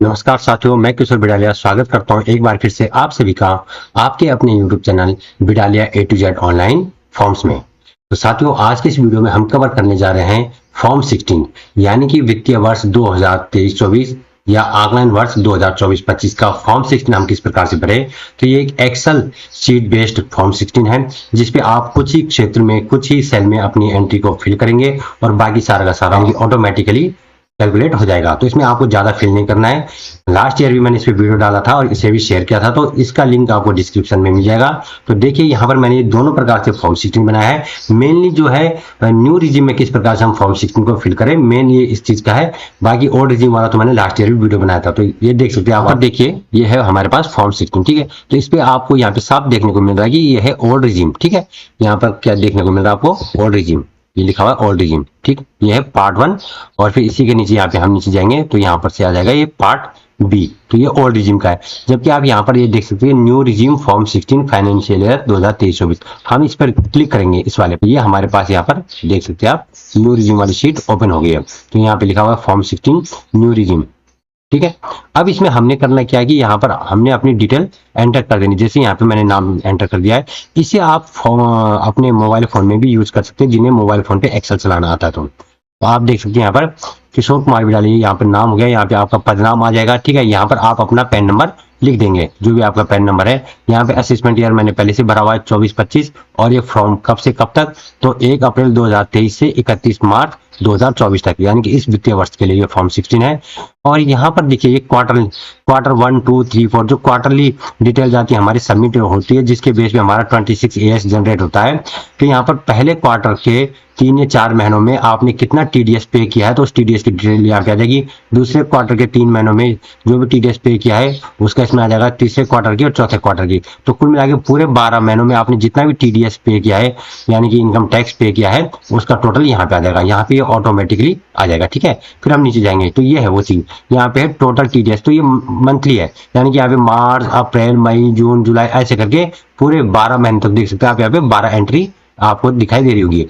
नमस्कार साथियों, मैं किशोर बिडालिया स्वागत करता हूं एक बार फिर से आप सभी का आपके अपने YouTube चैनल बिडालिया A to Z online forms में। तो साथियों, आज के इस वीडियो में हम कवर करने जा रहे हैं फॉर्म 16 यानी कि वित्तीय वर्ष 2023-24 या आकलन वर्ष 2024-25 का फॉर्म 16 हम किस प्रकार से भरे। तो ये एक एक्सेल शीट बेस्ड फॉर्म 16 है जिसपे आप कुछ ही क्षेत्र में कुछ ही सेल में अपनी एंट्री को फिल करेंगे और बाकी सारा का सारा ऑटोमेटिकली कैलकुलेट हो जाएगा। तो इसमें आपको ज्यादा फिल नहीं करना है। लास्ट ईयर भी मैंने इस पे वीडियो डाला था और इसे भी शेयर किया था, तो इसका लिंक आपको डिस्क्रिप्शन में मिल जाएगा। तो देखिए यहाँ पर मैंने दोनों प्रकार से फॉर्म 16 बनाया है। मेनली जो है न्यू रिजिम में किस प्रकार से हम फॉर्म 16 को फिल करें, मेन ये इस चीज का है। बाकी ओल्ड रिजिम वाला तो मैंने लास्ट ईयर भी वीडियो बनाया था, तो ये देख सकते हैं आप। देखिए ये है हमारे पास फॉर्म 16, ठीक है। तो इस पे आपको यहाँ पे साफ देखने को मिल रहा है कि ये है ओल्ड रिजिम, ठीक है। यहाँ पर क्या देखने को मिल रहा है आपको, ओल्ड रिजिम, ये लिखा हुआ है ओल्ड रिजिम, ठीक। ये है पार्ट 1 और फिर इसी के नीचे यहाँ पे हम नीचे जाएंगे तो यहाँ पर से आ जाएगा ये पार्ट बी। तो ये ओल्ड रिजिम का है। जबकि आप यहाँ पर ये देख सकते हैं new regime form 16 financial year 2023-24। हम इस पर क्लिक करेंगे, इस वाले पे। ये हमारे पास यहाँ पर देख सकते हैं आप न्यू रिजिम वाली शीट ओपन हो गई है। तो यहाँ पे लिखा हुआ है फॉर्म 16 न्यू रिजिम, ठीक है। अब इसमें हमने करना क्या है कि यहाँ पर हमने अपनी डिटेल एंटर कर देनी। जैसे यहाँ पे मैंने नाम एंटर कर दिया है। इसे आप अपने मोबाइल फोन में भी यूज कर सकते हैं जिन्हें मोबाइल फोन पे एक्सेल चलाना आता है। तो आप देख सकते हैं यहाँ पर किशोर कुमार बिडालिया, यहाँ पर नाम हो गया, यहाँ पे आपका पद नाम आ जाएगा, ठीक है। यहाँ पर आप अपना पैन नंबर लिख देंगे, जो भी आपका पैन नंबर है। यहाँ पे असेसमेंट ईयर मैंने पहले से भरा हुआ है 24-25 और ये फॉर्म कब से कब तक, तो 1 अप्रैल 2023 से 31 मार्च 2024 तक, यानी कि इस वित्तीय वर्ष के लिए ये फॉर्म 16 है। और यहाँ पर देखिए ये क्वार्टर 1, 2, 3, 4 जो क्वार्टरली डिटेल जाती है हमारी सबमिट होती है, जिसके बेस पे हमारा 26 AS जनरेट होता है। तो यहाँ पर पहले क्वार्टर के 3 या 4 महीनों में आपने कितना TDS पे किया है तो उस TDS की डिटेल यहाँ पे आ जाएगी। दूसरे क्वार्टर के 3 महीनों में जो भी TDS पे किया है उसका इसमें आ जाएगा, तीसरे क्वार्टर की और चौथे क्वार्टर की। तो कुल मिला के पूरे 12 महीनों में आपने जितना भी TDS पे किया है यानी कि इनकम टैक्स पे किया है उसका टोटल यहाँ पे आ जाएगा। यहाँ पे ऑटोमेटिकली आ जाएगा, ठीक है। फिर हम नीचे जाएंगे तो ये है वो चीज, यहाँ पे है टोटल TDS। तो ये मंथली है, यानी कि यहाँ पे मार्च, अप्रैल, मई, जून, जुलाई ऐसे करके पूरे 12 महीने तक देख सकते हैं आप। यहाँ पे 12 एंट्री आपको दिखाई दे रही होगी,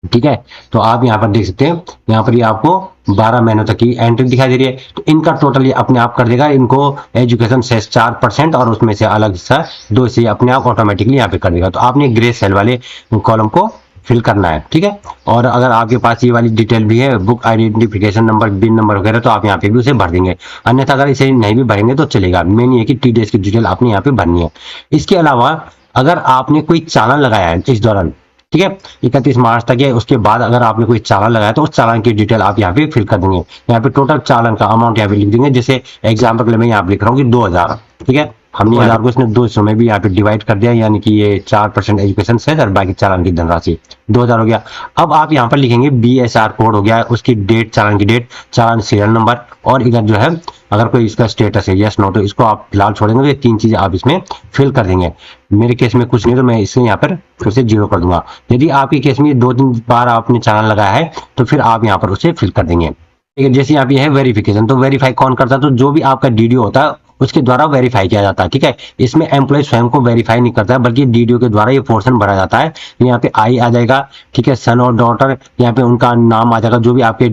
ठीक है। तो आप यहाँ पर देख सकते हैं, यहाँ पर ये आपको 12 महीनों तक की एंट्री दिखाई दे रही है। तो इनका टोटल ये अपने आप कर देगा। इनको एजुकेशन सेस 4% और उसमें से अलग हिस्सा 2 से अपने आप ऑटोमेटिकली यहाँ पे कर देगा। तो आपने ग्रे सेल वाले कॉलम को फिल करना है, ठीक है। और अगर आपके पास ये वाली डिटेल भी है, बुक आइडेंटिफिकेशन नंबर, बिन नंबर वगैरह, तो आप यहाँ पे भी उसे भर देंगे। अन्यथा अगर इसे नहीं भी भरेंगे तो चलेगा। मेन ये कि TDS की डिटेल आपने यहाँ पे भरनी है। इसके अलावा अगर आपने कोई चालान लगाया है इस दौरान, ठीक है, 31 मार्च तक है, उसके बाद अगर आपने कोई चालान लगाया तो उस चालान की डिटेल आप यहाँ पे फिल कर देंगे। यहाँ पे टोटल चालान का अमाउंट यहाँ पे लिख देंगे। जैसे एग्जाम्पल के लिए मैं यहाँ पे लिख रहा हूँ कि 2000, ठीक है। हमने 1000 को इसने 200 में भी यहाँ पे डिवाइड कर दिया, यानी कि ये 4% एजुकेशन सेस और बाकी चालान की धनराशि 2000 हो गया। अब आप यहाँ पर लिखेंगे BSR कोड हो गया, उसकी डेट, चालान की डेट, चालान सीरियल नंबर, और इधर जो है अगर कोई इसका स्टेटस है यस नो, तो इसको आप फिलहाल छोड़ेंगे। तो ये 3 चीजें आप इसमें फिल कर देंगे। मेरे केस में कुछ नहीं तो मैं इसे यहाँ पर फिर से 0 कर दूंगा। यदि आपके केस में 2-3 बार आपने चालान लगाया है तो फिर आप यहाँ पर उसे फिल कर देंगे, ठीक है। जैसे यहाँ पे है वेरिफिकेशन, तो वेरीफाई कौन करता है, तो जो भी आपका DDO होता है उसके द्वारा वेरीफाई किया जाता है, ठीक है। इसमें एम्प्लॉय स्वयं को वेरीफाई नहीं करता है, बल्कि DDO के द्वारा ये पोर्शन भरा जाता है। यहाँ पे आई आ जाएगा, ठीक है। सन और डॉटर, यहाँ पे उनका नाम आ जाएगा, जो भी आपके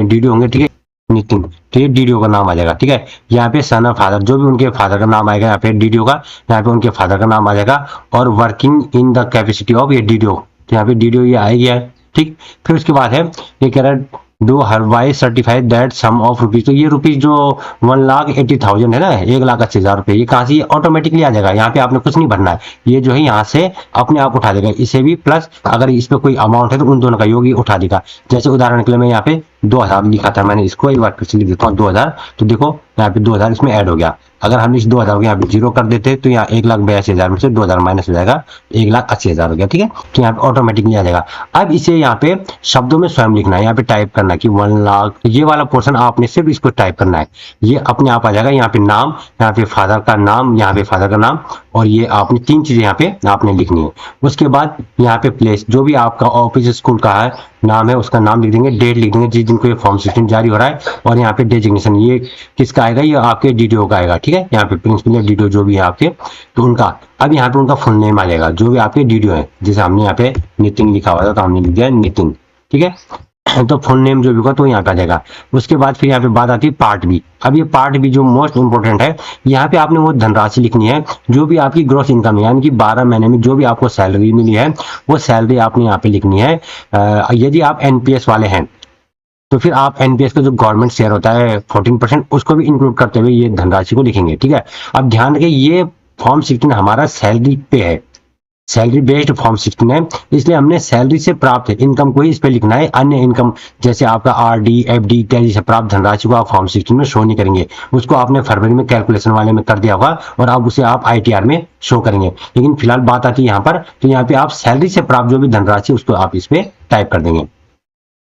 DDO होंगे, ठीक है। नितिन, तो ये DDO का नाम आ जाएगा, ठीक है। यहाँ पे सन और फादर, जो भी उनके फादर का नाम आएगा यहाँ पे DDO का, यहाँ पे उनके फादर का नाम आ जाएगा। और working in the capacity of ये DDO, तो यहाँ पे DDO ये आएगी है, ठीक। फिर उसके बाद है ये कह रहा है do hereby certified that sum of rupees, तो ये रुपीज जो 1,80,000 है ना, 1,80,000 रुपए, ये कहाँ से ऑटोमेटिकली आ जाएगा। यहाँ पे आपने कुछ नहीं भरना है, ये जो है यहाँ से अपने आप उठा देगा। इसे भी प्लस अगर इस पे कोई अमाउंट है तो उन दोनों का योग ही उठा देगा। जैसे उदाहरण के लिए मैं यहाँ पे 2000 लिखा था, मैंने इसको एक बार फिर से लिख देता हूँ 2000। तो देखो यहाँ पे 2000 इसमें ऐड हो गया। अगर हम इस 2000 को यहाँ पे 0 कर देते तो यहाँ 1,82,000 में से 2000 माइनस हो जाएगा, 1,80,000 हो गया, ठीक है। तो यहाँ पे ऑटोमेटिकली आ जाएगा। अब इसे यहाँ पे शब्दों में स्वयं लिखना है, यहाँ पे टाइप करना है कि 1 लाख, ये वाला पोर्शन आपने सिर्फ इसको टाइप करना है। ये अपने आप आ जाएगा। यहाँ पे नाम, यहाँ पे फादर का नाम, यहाँ पे फादर का नाम, और ये आपने 3 चीजें यहाँ पे आपने लिखनी है। उसके बाद यहाँ पे प्लेस, जो भी आपका ऑफिस स्कूल का है नाम है उसका नाम लिख देंगे, डेट लिख देंगे जिस दिन को ये फॉर्म 16 जारी हो रहा है। और यहाँ पे डेजिग्नेशन, ये किसका आएगा, ये आपके DDO का आएगा, ठीक है। यहाँ पे प्रिंसिपल या DDO जो भी है आपके, तो उनका। अब यहाँ पे उनका फुल नेम आ जाएगा, जो भी आपके DDO है। जैसे हमने यहाँ पे नितिन लिखा हुआ था तो हमने लिख दिया नितिन, ठीक है। तो फुल नेम जो भी होगा तो यहाँ पे आ जाएगा। उसके बाद फिर यहाँ पे बात आती है पार्ट बी। अब ये पार्ट बी जो मोस्ट इंपोर्टेंट है, यहाँ पे आपने वो धनराशि लिखनी है जो भी आपकी ग्रॉस इनकम है, यानी कि 12 महीने में जो भी आपको सैलरी मिली है वो सैलरी आपने यहाँ पे लिखनी है। यदि आप एनपीएस वाले हैं तो फिर आप एनपीएस का जो गवर्नमेंट शेयर होता है 14% उसको भी इंक्लूड करते हुए ये धनराशि को लिखेंगे, ठीक है। अब ध्यान रखिए ये फॉर्म 16 हमारा सैलरी पे है, सैलरी बेस्ड फॉर्म 16 है, इसलिए हमने सैलरी से प्राप्त इनकम को ही इस पे लिखना है। अन्य इनकम जैसे आपका आरडी एफडी इत्यादि से प्राप्त धनराशि को आप फॉर्म 16 में शो नहीं करेंगे, उसको आपने फरवरी में कैलकुलेशन वाले में कर दिया होगा और अब उसे आप आईटीआर में शो करेंगे। लेकिन फिलहाल बात आती है यहाँ पर, तो यहाँ पे आप सैलरी से प्राप्त जो भी धनराशि उसको आप इस पे टाइप कर देंगे,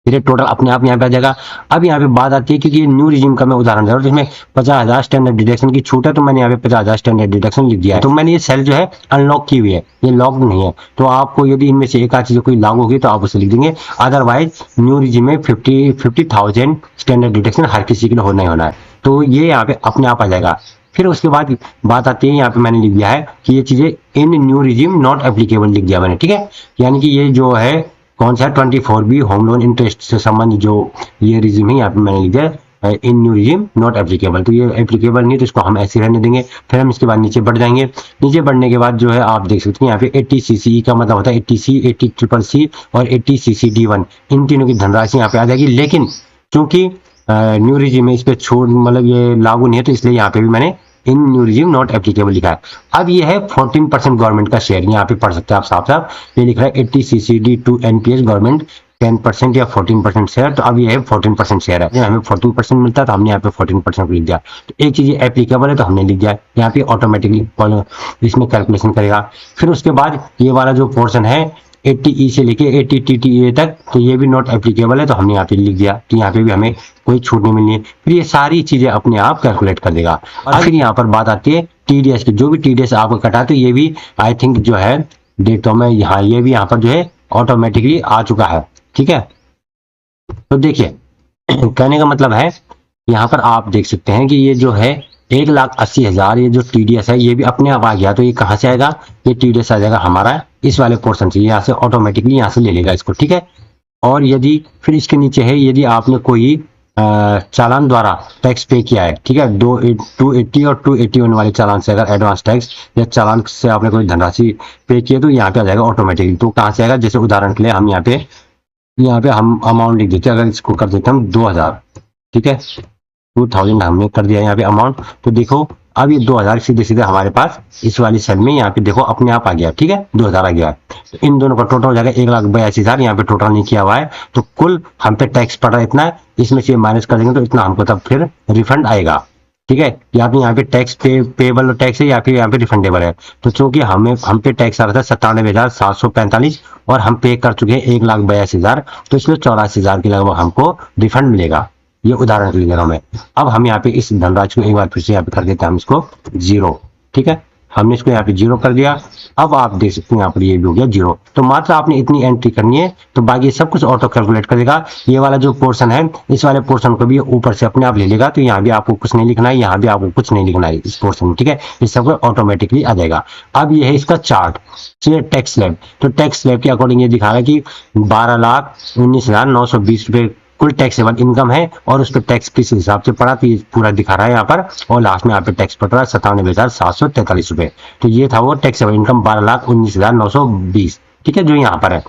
फिर टोटल अपने आप यहाँ पे आ जाएगा। अब यहाँ पे बात आती है क्योंकि ये न्यू रिजीम का मैं उदाहरण दे रहा हूँ जिसमें 50,000 स्टैंडर्ड डिडक्शन की छूट है, तो मैंने यहाँ पे 50,000 स्टैंडर्ड डिडक्शन लिख दिया है। तो मैंने ये सेल जो है अनलॉक की हुई है, ये लॉक नहीं है। तो आपको यदि इनमें से एक आध चीज कोई लागू होगी तो आप उसे लिख देंगे, अदरवाइज न्यू रिजीम में 50,000 स्टैंडर्ड डिडक्शन हर किसी के लिए होना ही होना है। तो ये यहाँ पे अपने आप आ जाएगा। फिर उसके बाद बात आती है, यहाँ पे मैंने लिख दिया है कि ये चीजें इन न्यू रिजीम नॉट एप्लीकेबल लिख दिया मैंने, ठीक है। यानी कि ये जो है कौन सा 24B होम लोन इंटरेस्ट से संबंधित जो ये रिजीम है यहाँ पे मैंने लिख दिया इन न्यू रिजीम नॉट एप्लीकेबल, तो ये एप्लीकेबल नहीं तो इसको हम ऐसे रहने देंगे। फिर हम इसके बाद नीचे बढ़ जाएंगे, नीचे बढ़ने के बाद जो है आप देख सकते हैं यहाँ पे 80CCE का मतलब होता है 80C 80CCC और 80CCD1, इन तीनों की धनराशि यहाँ पे आ जाएगी। लेकिन चूंकि न्यू रिजीम में इस पे छोड़ मतलब ये लागू नहीं है तो इसलिए यहाँ पे भी मैंने इन न्यू रिजीम नॉट एप्लीकेबल लिखा है। अब ये है 14% गवर्नमेंट का शेयर, यहाँ पे पढ़ सकते हैं आप साफ साफ, ये लिख रहा है 80CCD टू एनपीएस गवर्नमेंट 10% या 14% शेयर। तो अब ये है 14% शेयर है, हमें 14% मिलता है तो हमने यहाँ पे 14% लिख दिया। तो एक चीज एप्लीकेबल है तो हमने लिख दिया, यहाँ पे ऑटोमेटिकली इसमें कैलकुलेशन करेगा। फिर उसके बाद ये वाला जो पोर्शन है 80E से लेके 80TTA तक, तो ये भी नॉट एप्लीकेबल है तो हमने यहाँ पे लिख दिया, तो यहाँ पे भी हमें कोई छूट नहीं मिलनी है। फिर ये सारी चीजें अपने आप कैलकुलेट कर देगा। और फिर यहाँ पर बात आती है टीडीएस की, जो भी टीडीएस आपको कटा तो ये भी आई थिंक जो है देखता हूँ मैं यहाँ, ये भी यहाँ पर जो है ऑटोमेटिकली आ चुका है, ठीक है। तो देखिए कहने का मतलब है यहाँ पर आप देख सकते हैं कि ये जो है 1,80,000 ये जो टीडीएस है ये भी अपने आप आ गया। तो ये कहाँ से आएगा, ये टीडीएस आ जाएगा हमारा इस वाले पोर्शन से, यहाँ से ऑटोमेटिकली यहाँ से ले लेगा इसको, ठीक है। और यदि फिर इसके नीचे है यदि आपने कोई चालान द्वारा टैक्स पे किया है, ठीक है, 280 और 281 वाले चालान से अगर एडवांस टैक्स या चालान से आपने कोई धनराशि पे की है तो यहाँ पे आ जाएगा ऑटोमेटिकली। तो कहाँ से आएगा, जैसे उदाहरण के लिए हम यहाँ पे हम अमाउंट लिख देते हैं, अगर इसको कर देते हम 2,000, ठीक है, 2,000 हमने कर दिया यहाँ पे अमाउंट। तो देखो अब ये 2,000 सीधे सीधे हमारे पास इस वाली सेल में यहाँ पे देखो अपने आप आ गया, ठीक है, 2,000 आ गया। तो इन दोनों का टोटल हो जाएगा 1,82,000, यहाँ पे टोटल नहीं किया हुआ है। तो कुल हम पे टैक्स पड़ रहा है इतना, इसमें से माइनस कर देंगे तो इतना हमको तब फिर रिफंड आएगा, ठीक है। या फिर यहाँ पे टैक्स पेबल टैक्स है या फिर यहाँ पे रिफंडेबल है। तो चूंकि हम पे टैक्स आ रहा था 97,745 और हम पे कर चुके हैं 1,82,000, तो इसमें 84,000 के लगभग हमको रिफंड मिलेगा। ये उदाहरण के लिए दे रहा हूं मैं। अब हम यहाँ पे इस धनराशि को एक बार फिर से यहाँ पे कर देते हैं हम इसको 0, ठीक है, हमने इसको यहाँ पे 0 कर दिया। अब आप देख सकते हैं यहाँ पर ये भी हो गया 0। तो मात्र आपने इतनी एंट्री करनी है तो बाकी सब कुछ ऑटो कैलकुलेट करेगा। ये वाला जो पोर्शन है इस वाले पोर्शन को भी ऊपर से अपने आप ले लेगा, तो यहाँ भी आपको कुछ नहीं लिखना है, यहाँ भी आपको कुछ नहीं लिखना है इस पोर्शन में, ठीक है, इस सब ऑटोमेटिकली आ जाएगा। अब ये है इसका चार्ट टैक्स स्लैब। तो टैक्स स्लैब के अकॉर्डिंग ये दिखा रहा है कि 12,19,920 रुपए कुल टैक्सेबल इनकम है और उस पर टैक्स किस हिसाब से पड़ा तो ये पूरा दिखा रहा है यहाँ पर। और लास्ट में यहाँ पे टैक्स पड़ रहा है 97,743 रुपए। तो ये था वो टैक्सेबल इनकम 12,19,920, ठीक है, जो यहाँ पर है।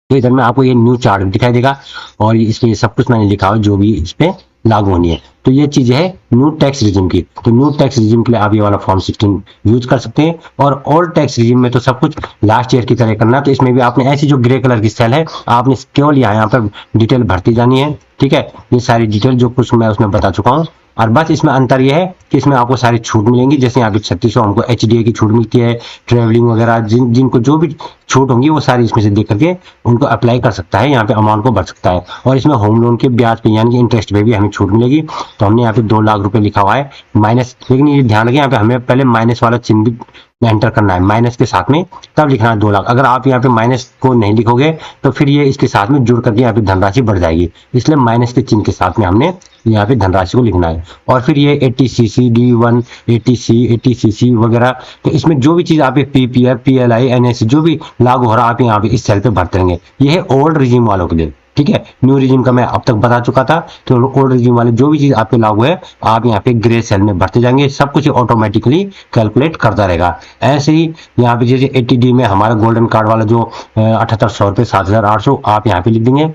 तो इधर में आपको ये न्यू चार्ट दिखाई देगा और इसमें सब कुछ मैंने लिखा हुआ जो भी इस पे लागू होनी है। तो ये चीज है न्यू टैक्स रिजिम की। तो न्यू टैक्स रिजिम के लिए आप ये वाला फॉर्म 16 यूज कर सकते हैं। और ओल्ड टैक्स रिजिम में तो सब कुछ लास्ट ईयर की तरह करना है। तो इसमें भी आपने ऐसी जो ग्रे कलर की सेल है आपने केवल यहाँ पर डिटेल भरती जानी है, ठीक है। ये सारी डिटेल जो कुछ मैं उसमें बता चुका हूँ। और बस इसमें अंतर यह है कि इसमें आपको सारी छूट मिलेंगी। जैसे यहाँ पे 3600 हमको HDA की छूट मिलती है, ट्रेवलिंग वगैरह जिनको जो भी छूट होंगी वो सारी इसमें से देख करके उनको अप्लाई कर सकता है, यहाँ पे अमाउंट को भर सकता है। और इसमें होम लोन के ब्याज पे यानी कि इंटरेस्ट पे भी हमें छूट मिलेगी। तो हमने यहाँ पे 2 लाख रुपए लिखा हुआ है माइनस, लेकिन ये ध्यान रखें यहाँ पे हमें पहले माइनस वाला चिन्ह भी एंटर करना है माइनस के साथ में, तब लिखना है 2 लाख। अगर आप यहाँ पे माइनस को नहीं लिखोगे तो फिर ये इसके साथ में जुड़ करके यहाँ पे धनराशि बढ़ जाएगी, इसलिए माइनस के चिन्ह के साथ में हमने यहाँ पे धनराशि को लिखना है। और फिर ये 80CCD1 80C 80CC वगैरह, तो इसमें जो भी चीज आप PPF PLI NSC जो भी लागू हो रहा है आप यहाँ पे इस सेल पे भरते रहेंगे। ये है ओल्ड रिजीम वालों के लिए। ठीक है। न्यू रिज्यूम का मैं अब तक बता चुका था। तो ओल्ड रिज्यूम वाले जो भी चीज आप पे लागू है, आप यहाँ पे ग्रे सेल में भरते जाएंगे, सब कुछ ऑटोमेटिकली कैलकुलेट करता रहेगा। ऐसे ही यहाँ पे जैसे 80D में हमारा गोल्डन कार्ड वाला जो 7800 रुपये 7800 आप यहाँ पे लिख देंगे।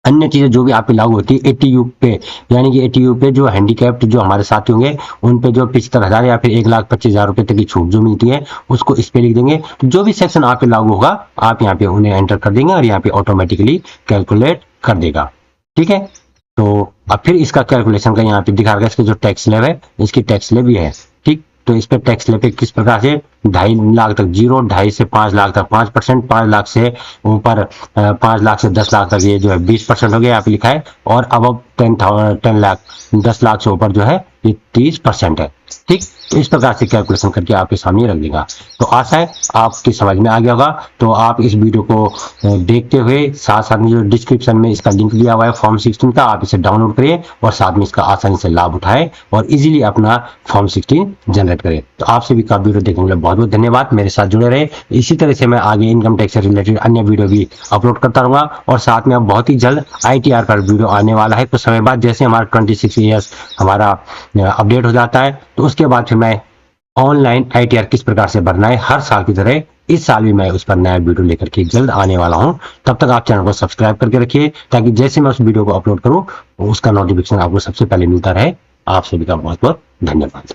अन्य चीजें जो भी आप पे लागू होती है 80U पे, यानी कि 80U पे जो हैंडीकैप्ड जो हमारे साथी होंगे उन पे जो 75,000 या फिर 1,25,000 रुपए तक की छूट जो मिलती है उसको इस पे लिख देंगे। तो जो भी सेक्शन आप पे लागू होगा आप यहाँ पे उन्हें एंटर कर देंगे और यहाँ पे ऑटोमेटिकली कैलकुलेट कर देगा। ठीक है। तो अब फिर इसका कैलकुलेशन का यहाँ पे दिखा रहा है, इसके जो टैक्स स्लैब है इसकी टैक्स स्लैब भी है। ठीक। तो इस पे टैक्स स्लैब पे किस प्रकार से 2.5 लाख तक 0, 2.5 से 5 लाख तक 5%, 5 लाख से ऊपर 5 लाख से 10 लाख तक ये जो है 20% हो गया यहाँ पे लिखा है, और अब 10 लाख 10 लाख से ऊपर जो है ये 30% है। ठीक। तो इस प्रकार से कैलकुलेशन करके आपके सामने रख देगा। तो आशा है आपकी समझ में आ गया होगा। तो आप इस वीडियो को देखते हुए साथ साथ में जो डिस्क्रिप्शन में इसका लिंक दिया हुआ है फॉर्म 16 का, आप इसे डाउनलोड करिए और साथ में इसका आसानी से लाभ उठाएं और इजीली अपना फॉर्म 16 जनरेट करें। तो आप सभी का वीडियो देखने के लिए बहुत बहुत धन्यवाद। मेरे साथ जुड़े रहे। इसी तरह से मैं आगे इनकम टैक्स से रिलेटेड अन्य वीडियो भी अपलोड करता रहूंगा और साथ में अब बहुत ही जल्द ITR का वीडियो आने वाला है। कुछ समय बाद जैसे हमारा 26 ईयर्स हमारा अपडेट हो जाता है तो उसके बाद फिर मैं ऑनलाइन ITR किस प्रकार से भरना है हर साल की तरह इस साल भी मैं उस पर नया वीडियो लेकर के जल्द आने वाला हूं। तब तक आप चैनल को सब्सक्राइब करके रखिए ताकि जैसे मैं उस वीडियो को अपलोड करूं उसका नोटिफिकेशन आपको सबसे पहले मिलता रहे। आप सभी का बहुत बहुत धन्यवाद।